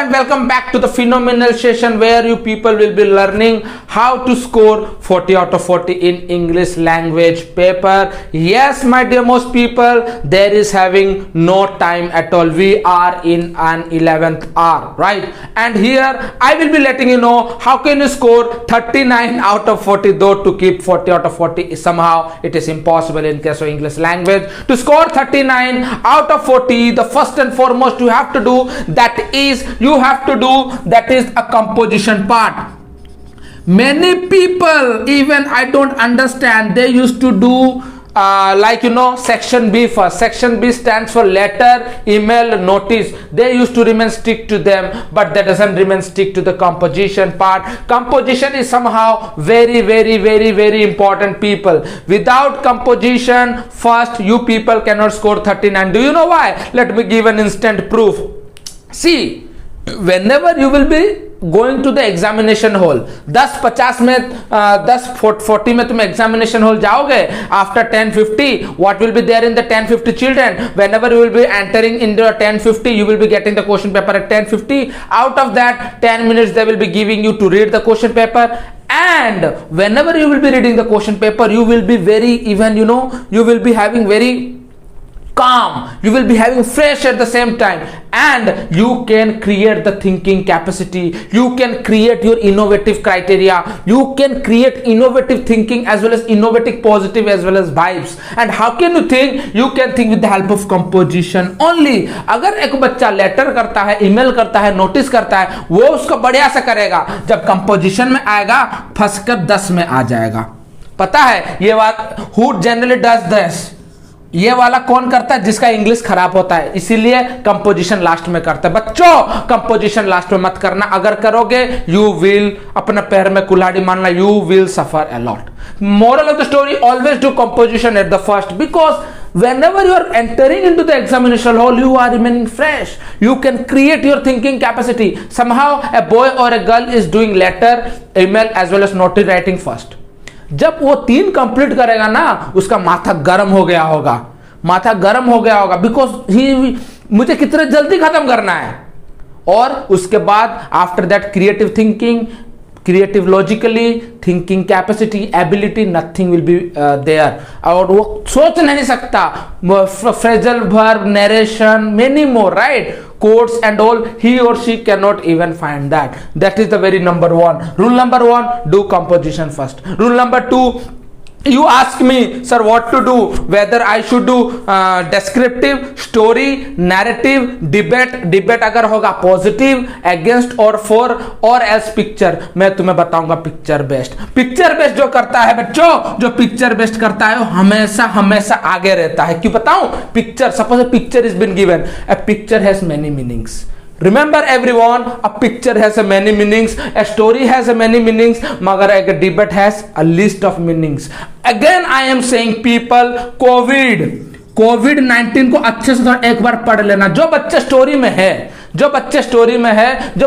and welcome back to the phenomenal session where you people will be learning how to score 40 out of 40 in English language paper. Yes, my dear most people, there is having no time at all. We are in an 11th hour, right? And here I will be letting you know how can you score 39 out of 40, though to keep 40 out of 40 somehow it is impossible in case of English language. To score 39 out of 40, the first and foremost you have to do that is a composition part. Many people, even I don't understand, they used to do section B first. Section B stands for letter, email, notice. They used to remain stick to them, but that doesn't remain stick to the composition part. Composition is somehow very, very, very, very important, people. Without composition first, you people cannot score 39. Do you know why? Let me give an instant proof. See, whenever you will be going to the examination hall, 10-50 में 10-40 में तुम examination hall जाओगे. After 10:50, what will be there in the 10:50 children? Whenever you will be entering in the 10:50, you will be getting the question paper at 10:50. Out of that 10 minutes they will be giving you to read the question paper. And whenever you will be reading the question paper, you will be very you will be having very calm, you will be having fresh at the same time, and you can create the thinking capacity, you can create your innovative criteria, you can create innovative thinking as well as innovative positive as well as vibes. And how can you think? You can think with the help of composition only. अगर एक बच्चा letter करता है, email करता है, notice करता है, वो उसको बढ़िया से करेगा. जब कंपोजिशन में आएगा फंसकर 10 में आ जाएगा. पता है ये बात? Who generally does this? ये वाला कौन करता है? जिसका इंग्लिश खराब होता है, इसीलिए कंपोजिशन लास्ट में करता है. बच्चों, कंपोजिशन लास्ट में मत करना. अगर करोगे यू विल अपना पैर में कुल्हाड़ी मारना, you will suffer a lot. Moral of the story, always do composition at the first, because whenever you are entering into the examination hall, you are remaining fresh. You can create your thinking capacity. Somehow a boy or a girl is doing letter, email as well as note writing first. जब वो 3 complete करेगा ना, उसका माथा गर्म हो गया होगा, बिकॉज ही मुझे कितने जल्दी खत्म करना है. और उसके बाद after that creative thinking, creative logically thinking capacity, ability, nothing will be there. और वो सोच नहीं सकता. Phrasal verb, narration, many more, right? Quotes and all, he or she cannot even find that. That is the very number 1. Rule number 1, do composition first. Rule number 2, you ask me, sir, what to do, whether I should do descriptive, story, narrative, debate अगर होगा positive, against or for, or as picture. मैं तुम्हें बताऊंगा picture based जो करता है बच्चों, जो पिक्चर बेस्ड करता है वो हमेशा आगे रहता है. क्यों बताऊं? Picture, suppose a picture is been given, a picture has many meanings. Remember everyone, a picture has a many meanings, a story has a many meanings, मगर एक debate has a list of meanings. Again I am saying people, COVID-19 को अच्छे से थोड़ा एक बार पढ़ लेना. जो बच्चे स्टोरी में है, जो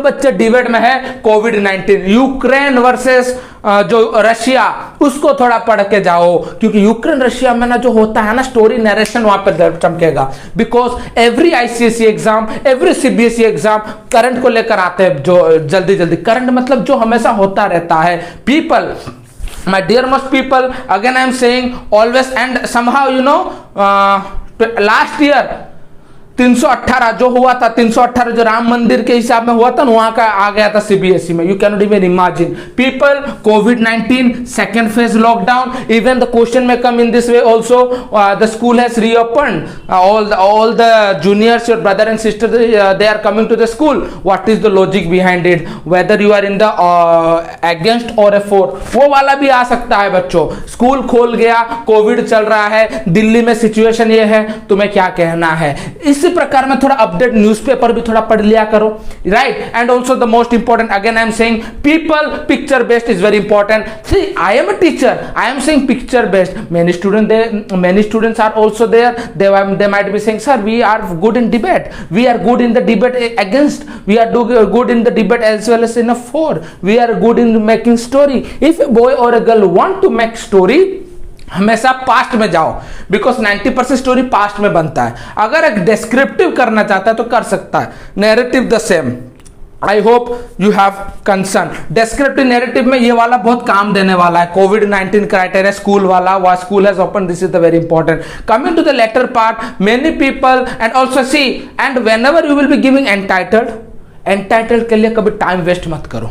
बच्चे डिबेट में है, कोविड-19, यूक्रेन वर्सेस जो रशिया, उसको थोड़ा पढ़ के जाओ. क्योंकि यूक्रेन रशिया में ना जो होता है ना स्टोरी नरेशन, वहां पर चमकेगा. Because every ICSE exam, every CBSE exam current को लेकर आते हैं, जो जल्दी करंट मतलब जो हमेशा होता रहता है. People, my dear most people, again I am saying always, and somehow last year 318 जो हुआ था, 318 जो राम मंदिर के हिसाब में हुआ था, वहां का आ गया था सीबीएसई में. You can not even imagine. People, कोविड-19 second phase lockdown, even the question में come in this way also. The school has reopened, all the juniors, your brother and sister, they are coming to the school. What is the logic behind it? Whether you are in the against or a for, वो वाला भी आ सकता है बच्चों. School खोल गया, Covid चल रहा है, दिल्ली में सिचुएशन ये है, तुम्हें क्या कहना है? इसी प्रकार में थोड़ा अपडेट न्यूज़पेपर भी थोड़ा पढ़ लिया करो, right? And also the most important, again I am saying people, picture based is very important. See, I am a teacher, I am saying picture based. many students are also there, they might be saying, sir, we are good in debate, we are good in the debate against, we are good in the debate as well as in a for, we are good in making story. If a boy or a girl want to make story, हमेशा past में जाओ, because 90% story past में बनता है. अगर एक descriptive करना चाहता है तो कर सकता है. Narrative the same, I hope you have concern. Descriptive narrative में ये वाला बहुत काम देने वाला है, कोविड-19 क्राइटेरिया, स्कूल वाला, why school has opened, this is the very important. Coming to the latter part, many people and also see, and whenever you will be giving entitled के लिए कभी टाइम वेस्ट मत करो।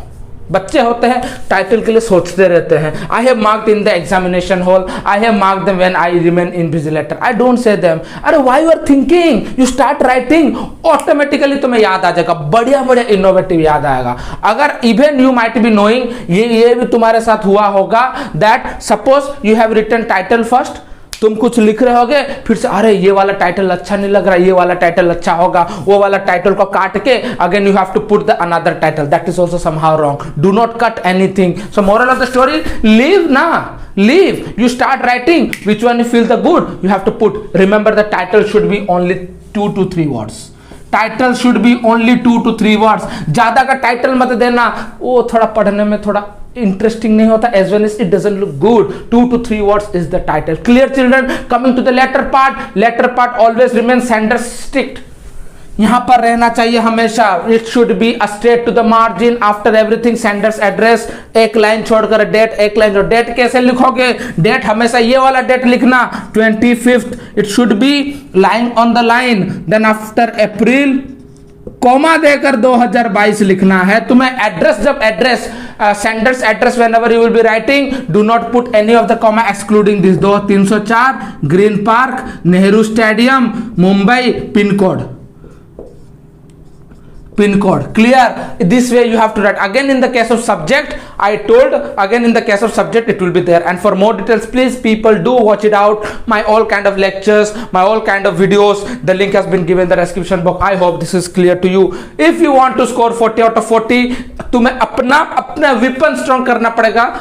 बच्चे होते हैं टाइटल के लिए सोचते रहते हैं, I have marked in the examination hall, I have marked them when I remain invigilator, I don't say them. अरे why you are thinking, you start writing, automatically तुम्हें याद आ जाएगा, बढ़िया बढ़िया इनोवेटिव याद आएगा। अगर even you might be knowing, ये भी तुम्हारे साथ हुआ होगा, that suppose you have written title first, तुम कुछ लिख रहे होगे, फिर से अरे ये वाला टाइटल अच्छा नहीं लग रहा, ये वाला टाइटल अच्छा होगा, वो वाला टाइटल को काट के again you have to put the another title, that is also somehow wrong. Do not cut anything. So moral of the story, leave ना, leave, you start writing which one you feel the good, you have to put, remember the title should be only 2 to 3 words, title should be only 2 to 3 words. ज्यादा का title मत देना, वो थोड़ा पढ़ने में थोड़ा इंटरेस्टिंग नहीं होता, as well as it doesn't look good. 2 to 3 words is the title. Clear children? Coming to the letter part always remain sender strict, यहां पर रहना चाहिए हमेशा। It should be a straight to the margin, after everything sender's address, एक line छोड़कर date, एक line जो date कैसे लिखोगे, डेट हमेशा ये वाला डेट लिखना 25th, it should be line on the line, then after April comma देकर 2022 लिखना है तुम्हें। एड्रेस, जब address sender's address whenever you will be writing, do not put any of the comma excluding this. 304 green park, Nehru stadium, Mumbai, pin code, clear? This way you have to write. Again in the case of subject, I told, again in the case of subject it will be there. And for more details, please people do watch it out, my all kind of lectures, my all kind of videos, the link has been given in the description box. I hope this is clear to you. If you want to score 40 out of 40, तुम्हें अपना weapon strong करना पड़ेगा।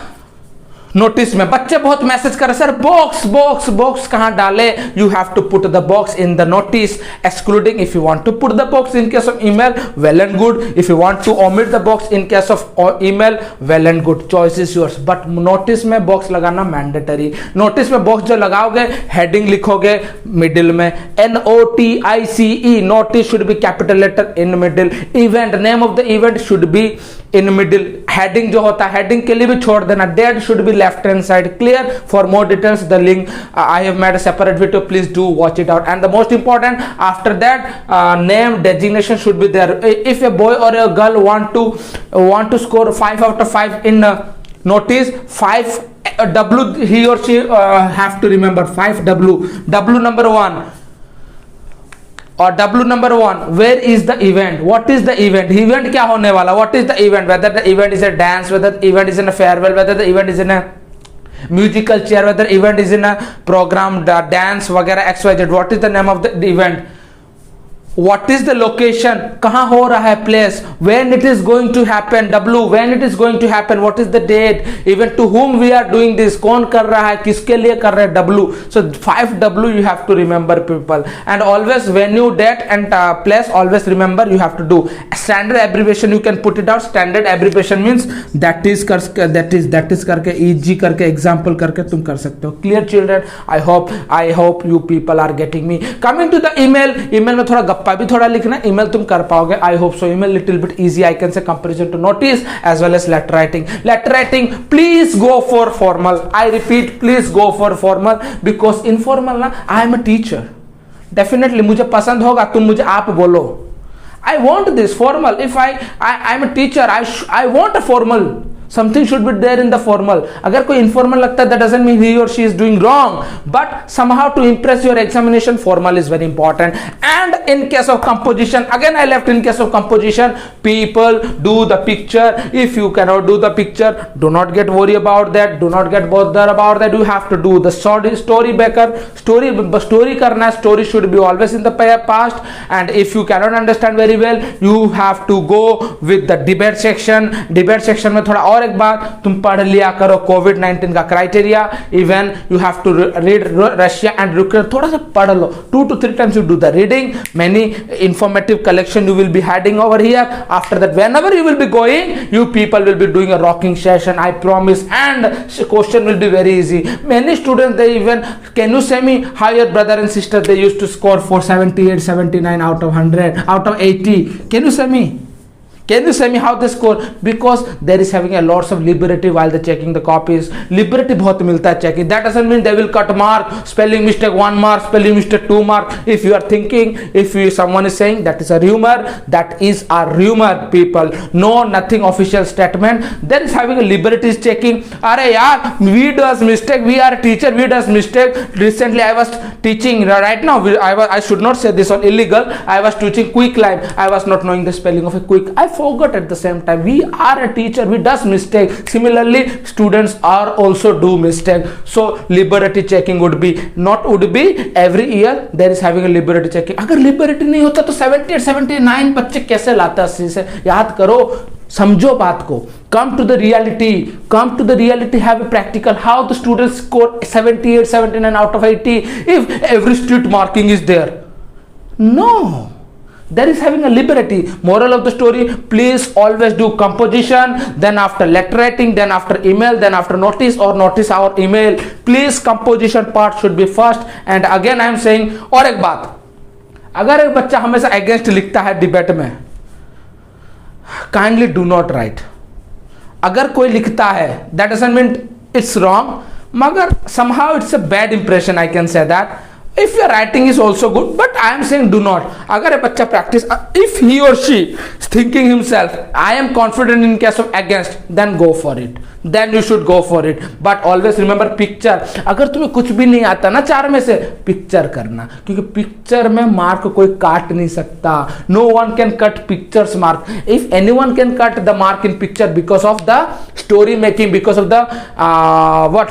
Notice में बच्चे बहुत message कर रहे, sir box box box कहां डाले? You have to put the box in the notice, excluding if you want to put the box in case of email, well and good. If you want to omit the box in case of email, well and good, choice is yours. But notice में box लगाना mandatory. Notice में box जो लगाओगे, heading लिखोगे middle में, NOTICE, notice should be capital letter in middle. Event, name of the event should be in middle. Heading जो होता है, हेडिंग के लिए भी छोड़ देना, date should be left hand side. Clear? For more details, the link I have made a separate video, please do watch it out. And the most important, after that, name designation should be there. If a boy or a girl want to score 5 out of 5 in notice, 5 W, he or she have to remember 5 W number 1 और W number 1, where is the event? What is the event? Event क्या होने वाला? What is the event? Whether the event is a dance, whether the event is in a farewell, whether the event is in a musical chair, whether event is in a program, dance वगैरह XYZ. What is the name of the event? What is the location? कहाँ हो रहा है place? When it is going to happen? W, when it is going to happen? What is the date? Even to whom we are doing this? कौन कर रहा है? किसके लिए कर रहे हैं? W. So 5 W you have to remember, people. And always when you date and place, always remember you have to do standard abbreviation. You can put it out. Standard abbreviation means that is करके EG करके example करके तुम कर सकते हो. Clear children? I hope you people are getting me. Coming to the email में थोड़ा गप्पा भी थोड़ा लिखना, ईमेल तुम कर पाओगे। I hope so. Email little bit easy I can say comparison to notice as well as letter writing. Please go for formal, I repeat, please go for formal, because informal ना, I am a teacher, definitely मुझे पसंद होगा, तुम मुझे आप बोलो, I want this formal. If I am a teacher, I want a formal, something should be there in the formal. अगर कोई informal लगता है, that doesn't mean he or she is doing wrong, but somehow to impress your examination, formal is very important. And in case of composition, again I left in case of composition, people do the picture. If you cannot do the picture, do not get worry about that, do not get bothered about that. You have to do the story baker, story करना है, story should be always in the past. And if you cannot understand very well, you have to go with the debate section में थोड़ा और एक बात तुम पढ़ लिया करो, कोविड-19 का criteria, even you have to read Russia and Ukraine, थोड़ा सा पढ़ लो, 2 to 3 times you do the reading, many informative collection you will be heading over here. After that, whenever you will be going, you people will be doing a rocking session, I promise, and question will be very easy. Many students, they even, can you say me how your brother and sister, they used to score 478, 79 out of 100, out of 80? Can you say me? Can you say me how they score? Because there is having a lots of liberty while they checking the copies. Liberty बहुत मिलता है checking. That doesn't mean they will cut mark. Spelling mistake 1 mark, spelling mistake 2 mark. If you are thinking, if someone is saying that is a rumor, that is a rumor, people. No, nothing official statement. There is having a liberty checking. अरे यार, we does mistake. We are a teacher. We does mistake. Recently I was teaching. Right now I should not say this on illegal. I was teaching quick line. I was not knowing the spelling of a quick. I forgot at the same time. We are a teacher. We does mistake. Similarly, students are also do mistake. So liberty checking would be every year there is having a liberty checking. अगर liberty नहीं होता तो 78 79 बच्चे कैसे लाता है? से याद करो, समझो बात को. Come to the reality. Come to the reality. Have a practical. How the students score 78 79 out of 80 if every street marking is there? No. There is having a liberty. Moral of the story, please always do composition, then after letter writing, then after email, then after notice or notice or email. Please composition part should be first. And again I am saying, और एक बात, अगर एक बच्चा हमेशा against लिखता है debate में, काइंडली डू नॉट राइट. अगर कोई लिखता है, that doesn't mean it's wrong, मगर somehow it's a bad impression, I can say that. If your writing is also good, but I am saying do not. अगर एक बच्चा practice, if he or she is thinking himself, I am confident in case of against, then go for it. Then you should go for it. But always remember picture. अगर तुम्हें कुछ भी नहीं आता ना 4 में से, पिक्चर करना, क्योंकि पिक्चर में मार्क कोई काट नहीं सकता. No one can cut pictures mark. If anyone can cut the mark in picture because of the story making, because of the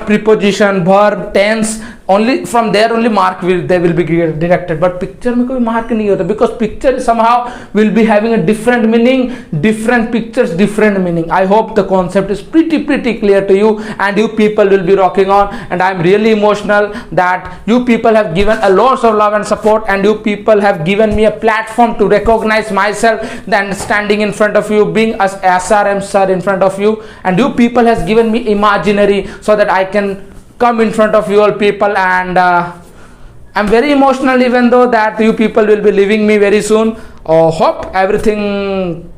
preposition, verb, tense, only from there only mark they will be deducted. But picture में कोई mark नहीं होता, because picture somehow will be having a different meaning, different pictures, different meaning. I hope the concept is pretty clear to you, and you people will be rocking on. And I am really emotional that you people have given a lot of love and support, and you people have given me a platform to recognize myself, then standing in front of you, being as SRM sir in front of you, and you people has given me imaginary so that I can come in front of you all people. And I'm very emotional, even though that you people will be leaving me very soon. Hope everything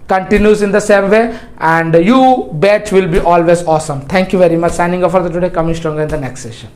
continues in the same way, and you batch will be always awesome. Thank you very much. Signing off for the today. Coming stronger in the next session.